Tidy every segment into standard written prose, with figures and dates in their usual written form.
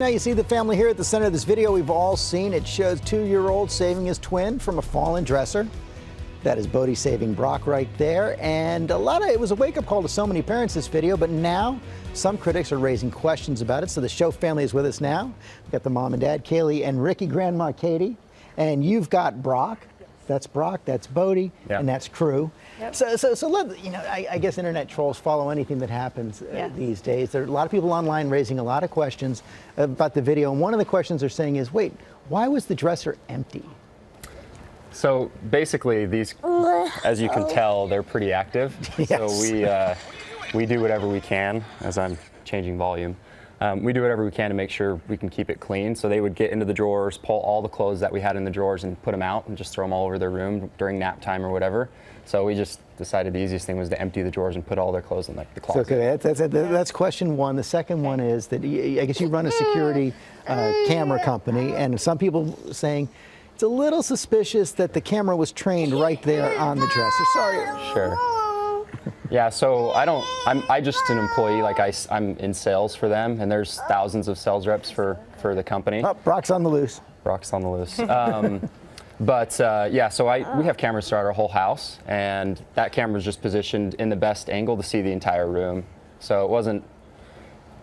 Now you see the family here at the center of this video we've all seen. It shows 2-year-old saving his twin from a fallen dresser. That is Bodie saving Brock right there. And it was a wake-up call to so many parents, this video, but now some critics are raising questions about it. So the Shoff family is with us now. We've got the mom and dad, Kayli and Ricky, grandma Katie, and you've got Brock. That's Brock, that's Bodie, and that's crew. Yep. So let, I guess internet trolls follow anything that happens these days. There are a lot of people online raising a lot of questions about the video. And one of the questions they're saying is, wait, why was the dresser empty? So basically these, as you can tell, they're pretty active. Yes. So we do whatever we can, as I'm changing volume. We do whatever we can to make sure we can keep it clean. So they would get into the drawers, pull all the clothes that we had in the drawers and put them out and just throw them all over their room during nap time or whatever. So we just decided the easiest thing was to empty the drawers and put all their clothes in the closet. So, okay, that's question one. The second one is that I guess you run a security camera company, and some people saying it's a little suspicious that the camera was trained right there on the dresser. Sorry. Sure. Yeah, so I'm just an employee, like I'm in sales for them, and there's thousands of sales reps for the company. Oh, Brock's on the loose. Brock's on the loose. Yeah, so we have cameras throughout our whole house, and that camera was just positioned in the best angle to see the entire room. So it wasn't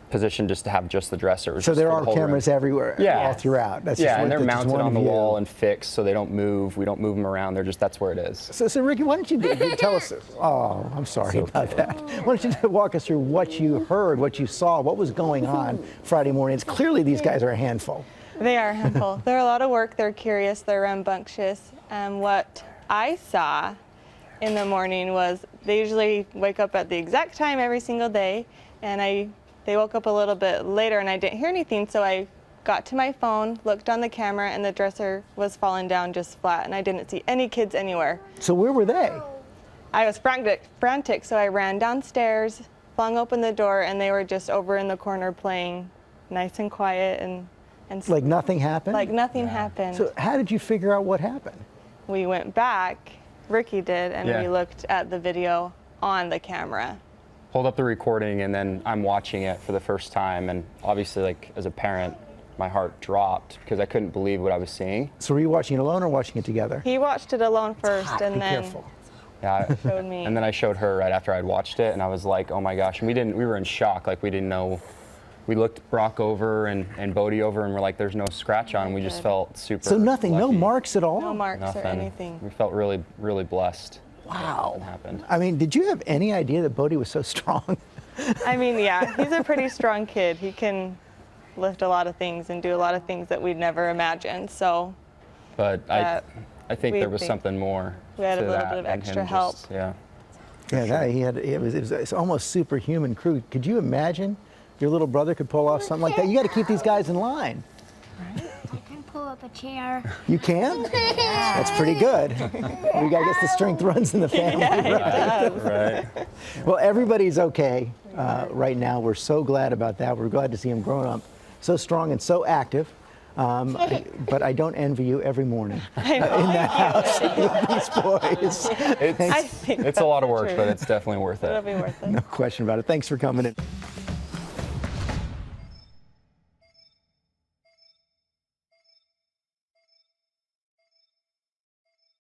positioned just to have just the dresser. So there are cameras everywhere, all throughout. That's and they're mounted on the wall and fixed, so they don't move. We don't move them around. That's where it is. So Ricky, why don't you tell us? Oh, I'm sorry about that. Why don't you walk us through what you heard, what you saw, what was going on Friday mornings? Clearly, these guys are a handful. They are a handful. They're a lot of work. They're curious. They're rambunctious. What I saw in the morning was they usually wake up at the exact time every single day, and they woke up a little bit later and I didn't hear anything, so I got to my phone, looked on the camera, and the dresser was falling down just flat, and I didn't see any kids anywhere. So where were they? I was frantic, so I ran downstairs, flung open the door, and they were just over in the corner playing nice and quiet and like nothing happened? Like nothing happened. So how did you figure out what happened? We went back, Ricky did, and we looked at the video on the camera. Pulled up the recording, and then I'm watching it for the first time, and obviously, like, as a parent, my heart dropped because I couldn't believe what I was seeing. So were you watching it alone or watching it together? He watched it alone first, and then showed me. And then I showed her right after I'd watched it, and I was like, oh my gosh. And we were in shock, like we didn't know. We looked Brock over and Bodie over, and we're like, there's no scratch on. We just felt super So nothing, lucky. No marks at all? No marks or anything. We felt really, really blessed. Wow. Happened. I mean, did you have any idea that Bodie was so strong? I mean, yeah, he's a pretty strong kid. He can lift a lot of things and do a lot of things that we'd never imagined. So, but I think there was something more. We had a little bit of extra help. It was almost superhuman crew. Could you imagine your little brother could pull off something like that? You got to keep these guys in line. I can pull up a chair. You can? That's pretty good. I guess the strength runs in the family. Right. Well, everybody's okay right now. We're so glad about that. We're glad to see him growing up so strong and so active. But I don't envy you every morning in that house with these boys. It's a lot of work, but it's definitely worth it. It'll be worth it. No question about it. Thanks for coming in.